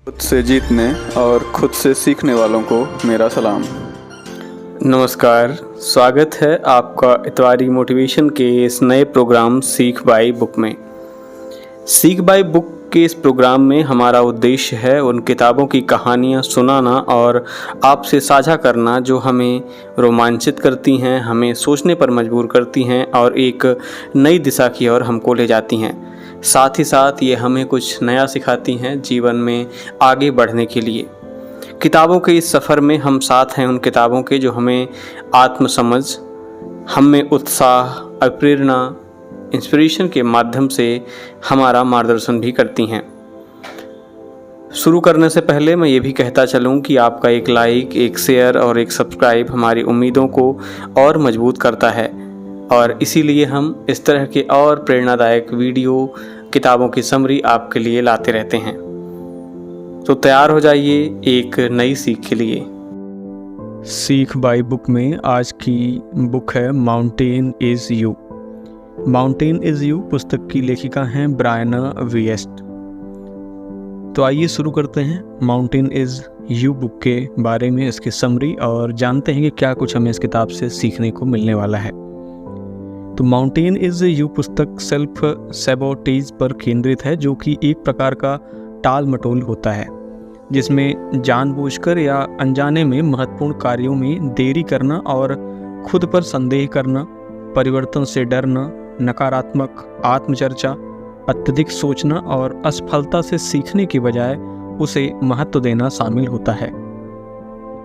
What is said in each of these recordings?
खुद से जीतने और खुद से सीखने वालों को मेरा सलाम। नमस्कार, स्वागत है आपका इतवारी मोटिवेशन के इस नए प्रोग्राम सीख बाय बुक में। सीख बाय बुक के इस प्रोग्राम में हमारा उद्देश्य है उन किताबों की कहानियाँ सुनाना और आपसे साझा करना जो हमें रोमांचित करती हैं, हमें सोचने पर मजबूर करती हैं और एक नई दिशा की ओर हमको ले जाती हैं। साथ ही साथ ये हमें कुछ नया सिखाती हैं जीवन में आगे बढ़ने के लिए। किताबों के इस सफ़र में हम साथ हैं उन किताबों के जो हमें आत्मसमझ, हमें उत्साह, प्रेरणा, इंस्पिरेशन के माध्यम से हमारा मार्गदर्शन भी करती हैं। शुरू करने से पहले मैं ये भी कहता चलूँ कि आपका एक लाइक, एक शेयर और एक सब्सक्राइब हमारी उम्मीदों को और मजबूत करता है और इसीलिए हम इस तरह के और प्रेरणादायक वीडियो, किताबों की समरी आपके लिए लाते रहते हैं। तो तैयार हो जाइए एक नई सीख के लिए। सीख बाय बुक में आज की बुक है mountain is you. Mountain is you पुस्तक की लेखिका हैं ब्रायना विएस्ट। तो आइए शुरू करते हैं माउंटेन इज़ यू बुक के बारे में, इसकी समरी, और जानते हैं कि क्या कुछ हमें इस किताब से सीखने को मिलने वाला है। तो माउंटेन इज़ यू पुस्तक सेल्फ सैबोटेज पर केंद्रित है, जो कि एक प्रकार का टाल मटोल होता है जिसमें जानबूझकर या अनजाने में महत्वपूर्ण कार्यों में देरी करना और खुद पर संदेह करना, परिवर्तन से डरना, नकारात्मक आत्मचर्चा, अत्यधिक सोचना और असफलता से सीखने की बजाय उसे महत्व देना शामिल होता है।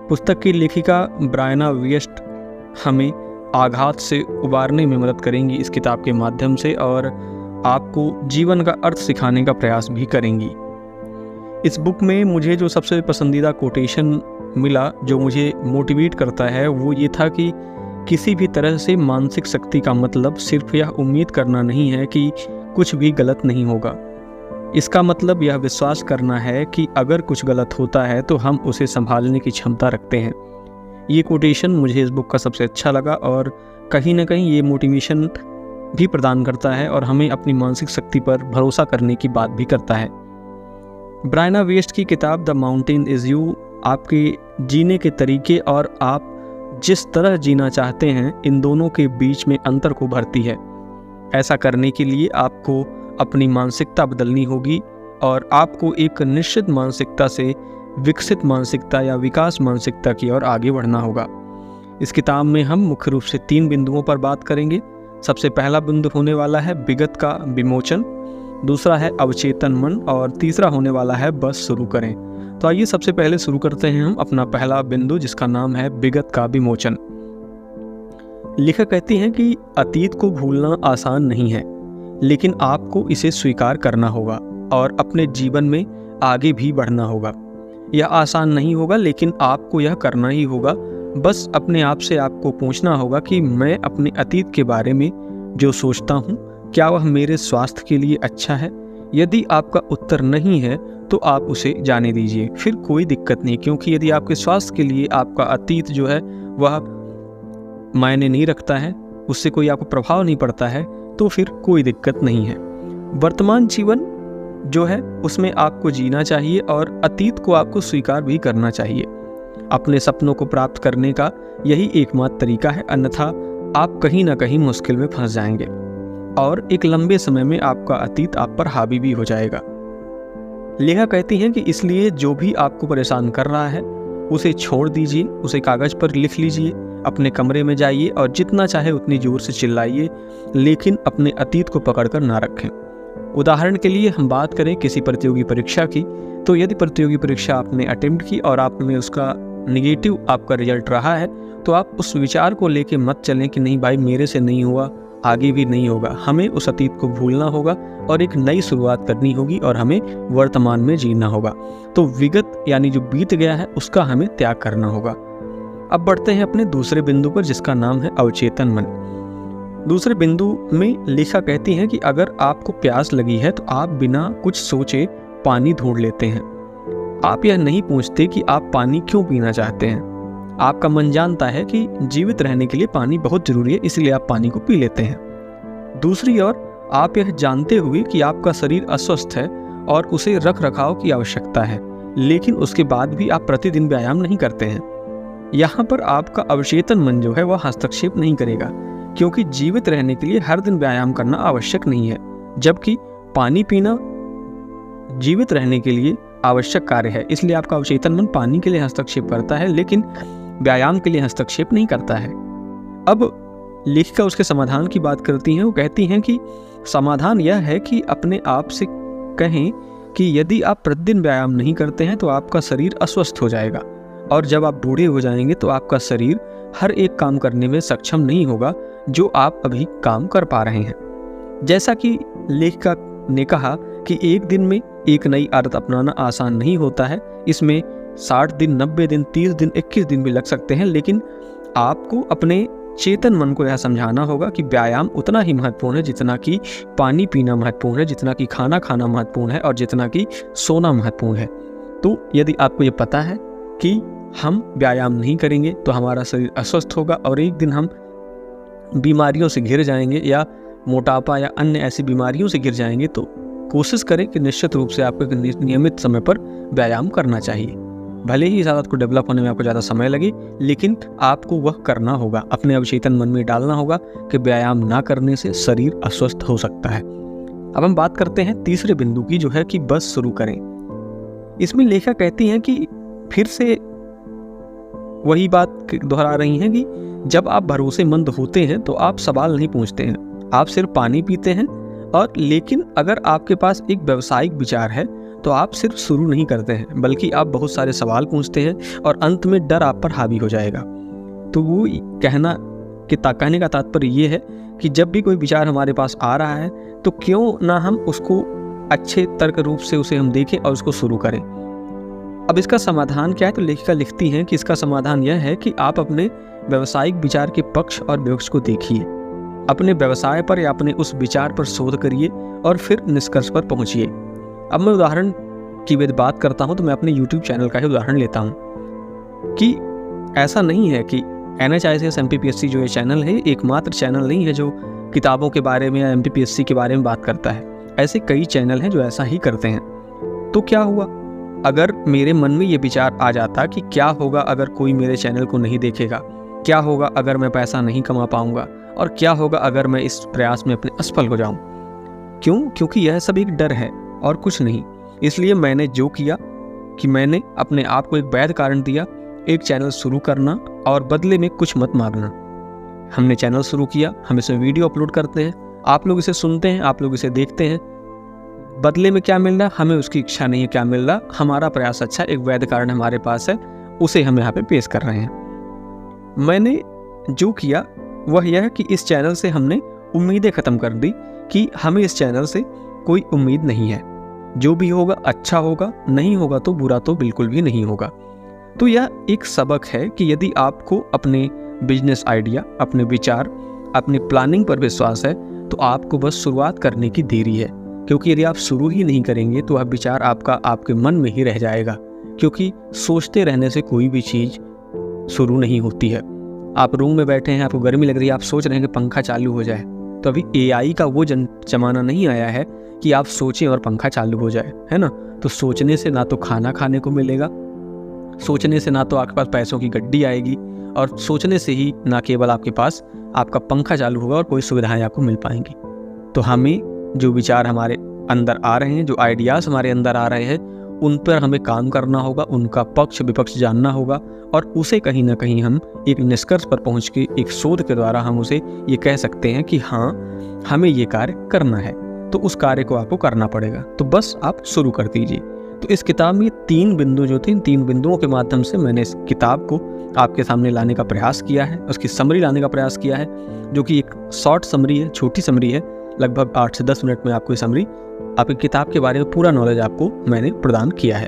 पुस्तक की लेखिका ब्रायना विएस्ट हमें आघात से उबारने में मदद करेंगी इस किताब के माध्यम से और आपको जीवन का अर्थ सिखाने का प्रयास भी करेंगी। इस बुक में मुझे जो सबसे पसंदीदा कोटेशन मिला, जो मुझे मोटिवेट करता है, वो ये था कि किसी भी तरह से मानसिक शक्ति का मतलब सिर्फ यह उम्मीद करना नहीं है कि कुछ भी गलत नहीं होगा। इसका मतलब यह विश्वास करना है कि अगर कुछ गलत होता है तो हम उसे संभालने की क्षमता रखते हैं। ये कोटेशन मुझे इस बुक का सबसे अच्छा लगा और कहीं ना कहीं ये मोटिवेशन भी प्रदान करता है और हमें अपनी मानसिक शक्ति पर भरोसा करने की बात भी करता है। ब्रायना विएस्ट की किताब द माउंटेन इज़ यू आपके जीने के तरीके और आप जिस तरह जीना चाहते हैं, इन दोनों के बीच में अंतर को भरती है। ऐसा करने के लिए आपको अपनी मानसिकता बदलनी होगी और आपको एक निश्चित मानसिकता से विकसित मानसिकता या विकास मानसिकता की ओर आगे बढ़ना होगा। इस किताब में हम मुख्य रूप से 3 बिंदुओं पर बात करेंगे। सबसे पहला बिंदु होने वाला है विगत का विमोचन, दूसरा है अवचेतन मन और तीसरा होने वाला है बस शुरू करें। तो आइए सबसे पहले शुरू करते हैं हम अपना पहला बिंदु, जिसका नाम है विगत का विमोचन। लेखक कहती हैं कि अतीत को भूलना आसान नहीं है, लेकिन आपको इसे स्वीकार करना होगा और अपने जीवन में आगे भी बढ़ना होगा। यह आसान नहीं होगा, लेकिन आपको यह करना ही होगा। बस अपने आप से आपको पूछना होगा कि मैं अपने अतीत के बारे में जो सोचता हूँ, क्या वह मेरे स्वास्थ्य के लिए अच्छा है? यदि आपका उत्तर नहीं है तो आप उसे जाने दीजिए, फिर कोई दिक्कत नहीं, क्योंकि यदि आपके स्वास्थ्य के लिए आपका अतीत जो है वह मायने नहीं रखता है, उससे कोई आपको प्रभाव नहीं पड़ता है, तो फिर कोई दिक्कत नहीं है। वर्तमान जीवन जो है उसमें आपको जीना चाहिए और अतीत को आपको स्वीकार भी करना चाहिए। अपने सपनों को प्राप्त करने का यही एकमात्र तरीका है, अन्यथा आप कहीं ना कहीं मुश्किल में फंस जाएंगे और एक लंबे समय में आपका अतीत आप पर हावी भी हो जाएगा। लेखा कहती हैं कि इसलिए जो भी आपको परेशान कर रहा है उसे छोड़ दीजिए, उसे कागज़ पर लिख लीजिए, अपने कमरे में जाइए और जितना चाहे उतनी जोर से चिल्लाइए, लेकिन अपने अतीत को पकड़कर ना रखें। उदाहरण के लिए हम बात करें किसी प्रतियोगी परीक्षा की, तो यदि प्रतियोगी परीक्षा आपने अटेम्प्ट की और आपने उसका निगेटिव आपका रिजल्ट रहा है, तो आप उस विचार को लेके मत चलें कि नहीं भाई मेरे से नहीं हुआ, आगे भी नहीं होगा। हमें उस अतीत को भूलना होगा और एक नई शुरुआत करनी होगी और हमें वर्तमान में जीना होगा। तो विगत यानी जो बीत गया है उसका हमें त्याग करना होगा। अब बढ़ते हैं अपने दूसरे बिंदु पर, जिसका नाम है अवचेतन मन। दूसरे बिंदु में लेखा कहती हैं कि अगर आपको प्यास लगी है तो आप बिना कुछ सोचे पानी ढूंढ लेते हैं। आप यह नहीं पूछते कि आप पानी क्यों पीना चाहते हैं। आपका मन जानता है कि जीवित रहने के लिए पानी बहुत जरूरी है, इसलिए आप पानी को पी लेते हैं। दूसरी ओर आप यह जानते हुए कि आपका शरीर अस्वस्थ है और उसे रख रखाव की आवश्यकता है, लेकिन उसके बाद भी आप प्रतिदिन व्यायाम नहीं करते हैं, यहाँ पर आपका अवचेतन मन जो है वह हस्तक्षेप नहीं करेगा, क्योंकि जीवित रहने के लिए हर दिन व्यायाम करना आवश्यक नहीं है, जबकि पानी पीना जीवित रहने के लिए आवश्यक कार्य है। इसलिए आपका अवचेतन मन पानी के लिए हस्तक्षेप करता है, लेकिन व्यायाम के लिए हस्तक्षेप नहीं करता है। अब लेखिका उसके समाधान की बात करती हैं। वो कहती हैं कि समाधान यह है कि अपने आप से कहें कि यदि आप प्रतिदिन व्यायाम नहीं करते हैं तो आपका शरीर अस्वस्थ हो जाएगा, और जब आप बूढ़े हो जाएंगे तो आपका शरीर हर एक काम करने में सक्षम नहीं होगा जो आप अभी काम कर पा रहे हैं। जैसा कि लेखिका ने कहा कि एक दिन में एक नई आदत अपनाना आसान नहीं होता है, इसमें 60 दिन, 90 दिन, 30 दिन, 21 दिन भी लग सकते हैं, लेकिन आपको अपने चेतन मन को यह समझाना होगा कि व्यायाम उतना ही महत्वपूर्ण है जितना कि पानी पीना महत्वपूर्ण है, जितना कि खाना खाना महत्वपूर्ण है, और जितना कि सोना महत्वपूर्ण है। तो यदि आपको ये पता है कि हम व्यायाम नहीं करेंगे तो हमारा शरीर अस्वस्थ होगा और एक दिन हम बीमारियों से घिर जाएंगे, या मोटापा या अन्य ऐसी बीमारियों से घिर जाएंगे, तो कोशिश करें कि निश्चित रूप से आपको नियमित समय पर व्यायाम करना चाहिए। भले ही इस आदत को डेवलप होने में आपको ज़्यादा समय लगे, लेकिन आपको वह करना होगा, अपने अवचेतन मन में डालना होगा कि व्यायाम ना करने से शरीर अस्वस्थ हो सकता है। अब हम बात करते हैं तीसरे बिंदु की, जो है कि बस शुरू करें। इसमें लेखिका कहती हैं कि फिर से वही बात दोहरा रही हैं कि जब आप भरोसेमंद होते हैं तो आप सवाल नहीं पूछते हैं, आप सिर्फ पानी पीते हैं। और लेकिन अगर आपके पास एक व्यावसायिक विचार है तो आप सिर्फ शुरू नहीं करते हैं, बल्कि आप बहुत सारे सवाल पूछते हैं और अंत में डर आप पर हावी हो जाएगा। तो वो कहने का तात्पर्य ये है कि जब भी कोई विचार हमारे पास आ रहा है तो क्यों ना हम उसको अच्छे तर्क रूप से उसे हम देखें और उसको शुरू करें। अब इसका समाधान क्या है? तो लेखिका लिखती हैं कि इसका समाधान यह है कि आप अपने व्यावसायिक विचार के पक्ष और विपक्ष को देखिए, अपने व्यवसाय पर या अपने उस विचार पर शोध करिए और फिर निष्कर्ष पर पहुंचिए। अब मैं उदाहरण की बात करता हूं तो मैं अपने YouTube चैनल का ही उदाहरण लेता हूं कि ऐसा नहीं है कि NHICS MPPSC जो ये चैनल है एकमात्र चैनल नहीं है जो किताबों के बारे में या MPPSC के बारे में बात करता है। ऐसे कई चैनल हैं जो ऐसा ही करते हैं। तो क्या हुआ अगर मेरे मन में ये विचार आ जाता कि क्या होगा अगर कोई मेरे चैनल को नहीं देखेगा, क्या होगा अगर मैं पैसा नहीं कमा पाऊंगा, और क्या होगा अगर मैं इस प्रयास में अपने असफल हो जाऊं। क्यों? क्योंकि यह सब एक डर है और कुछ नहीं। इसलिए मैंने जो किया कि मैंने अपने आप को एक वैध कारण दिया, एक चैनल शुरू करना और बदले में कुछ मत मांगना। हमने चैनल शुरू किया, हम इसमें वीडियो अपलोड करते हैं, आप लोग इसे सुनते हैं, आप लोग इसे देखते हैं। बदले में क्या मिल रहा? हमें उसकी इच्छा नहीं है क्या मिल रहा, हमारा प्रयास अच्छा, एक वैध कारण हमारे पास है, उसे हम यहाँ पे पेश कर रहे हैं। मैंने जो किया वह यह है कि इस चैनल से हमने उम्मीदें ख़त्म कर दी कि हमें इस चैनल से कोई उम्मीद नहीं है, जो भी होगा अच्छा होगा, नहीं होगा तो बुरा तो बिल्कुल भी नहीं होगा। तो यह एक सबक है कि यदि आपको अपने बिजनेस आइडिया, अपने विचार, अपनी प्लानिंग पर विश्वास है तो आपको बस शुरुआत करने की देरी है, क्योंकि यदि आप शुरू ही नहीं करेंगे तो वह विचार आपका आपके मन में ही रह जाएगा, क्योंकि सोचते रहने से कोई भी चीज़ शुरू नहीं होती है। आप रूम में बैठे हैं, आपको गर्मी लग रही है, आप सोच रहे हैं कि पंखा चालू हो जाए, तो अभी AI का वो जमाना नहीं आया है कि आप सोचें और पंखा चालू हो जाए, है ना। तो सोचने से ना तो खाना खाने को मिलेगा, सोचने से ना तो आपके पास पैसों की गड्डी आएगी, और सोचने से ही ना केवल आपके पास आपका पंखा चालू होगा और कोई सुविधाएं आपको मिल पाएंगी। तो हमें जो विचार हमारे अंदर आ रहे हैं, जो आइडियाज़ हमारे अंदर आ रहे हैं, उन पर हमें काम करना होगा, उनका पक्ष विपक्ष जानना होगा, और उसे कहीं ना कहीं हम एक निष्कर्ष पर पहुंच के एक शोध के द्वारा हम उसे ये कह सकते हैं कि हाँ हमें ये कार्य करना है, तो उस कार्य को आपको करना पड़ेगा। तो बस आप शुरू कर दीजिए। तो इस किताब में 3 बिंदु जो थे, इन 3 बिंदुओं के माध्यम से मैंने इस किताब को आपके सामने लाने का प्रयास किया है, उसकी समरी लाने का प्रयास किया है, जो कि एक शॉर्ट समरी है, छोटी समरी है, लगभग 8 से 10 मिनट में आपको ये समरी आपकी किताब के बारे में पूरा नॉलेज आपको मैंने प्रदान किया है।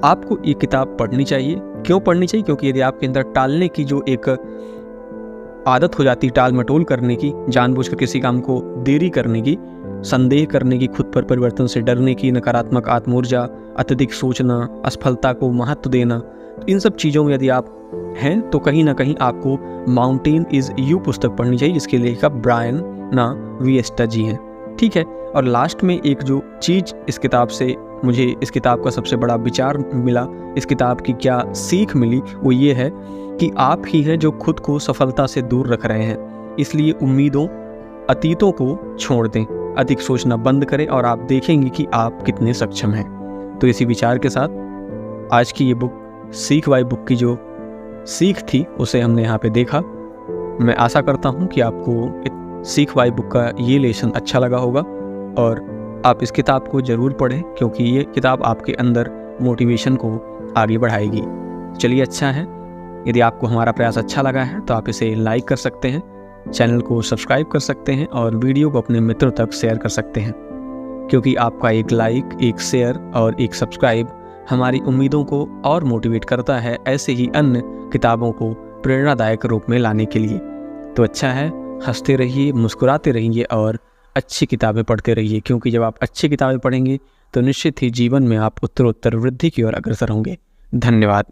आपको ये किताब पढ़नी चाहिए। क्यों पढ़नी चाहिए? क्योंकि यदि आपके अंदर टालने की जो एक आदत हो जाती है, टाल मटोल करने की, जानबूझकर किसी काम को देरी करने की, संदेह करने की, खुद पर परिवर्तन से डरने की, नकारात्मक आत्मऊर्जा, अत्यधिक सोचना, असफलता को महत्व देना, इन सब चीज़ों में यदि आप हैं तो कहीं ना कहीं आपको माउंटेन इज़ यू पुस्तक पढ़नी चाहिए, जिसके लेखक ब्रायन वी एस्टा जी हैं। ठीक है। और लास्ट में एक जो चीज़ इस किताब से मुझे इस किताब का सबसे बड़ा विचार मिला, इस किताब की क्या सीख मिली, वो ये है कि आप ही हैं जो खुद को सफलता से दूर रख रहे हैं। इसलिए उम्मीदों, अतीतों को छोड़ दें, अधिक सोचना बंद करें और आप देखेंगे कि आप कितने सक्षम हैं। तो इसी विचार के साथ आज की ये बुक सीख बाय बुक की जो सीख थी उसे हमने यहाँ पे देखा। मैं आशा करता हूँ कि आपको सीख बाय बुक का ये लेसन अच्छा लगा होगा और आप इस किताब को ज़रूर पढ़ें, क्योंकि ये किताब आपके अंदर मोटिवेशन को आगे बढ़ाएगी। चलिए, अच्छा है, यदि आपको हमारा प्रयास अच्छा लगा है तो आप इसे लाइक कर सकते हैं, चैनल को सब्सक्राइब कर सकते हैं और वीडियो को अपने मित्रों तक शेयर कर सकते हैं, क्योंकि आपका एक लाइक, एक शेयर और एक सब्सक्राइब हमारी उम्मीदों को और मोटिवेट करता है ऐसे ही अन्य किताबों को प्रेरणादायक रूप में लाने के लिए। तो अच्छा है, हंसते रहिए, मुस्कुराते रहिए और अच्छी किताबें पढ़ते रहिए, क्योंकि जब आप अच्छी किताबें पढ़ेंगे तो निश्चित ही जीवन में आप उत्तरोत्तर वृद्धि की ओर अग्रसर होंगे। धन्यवाद।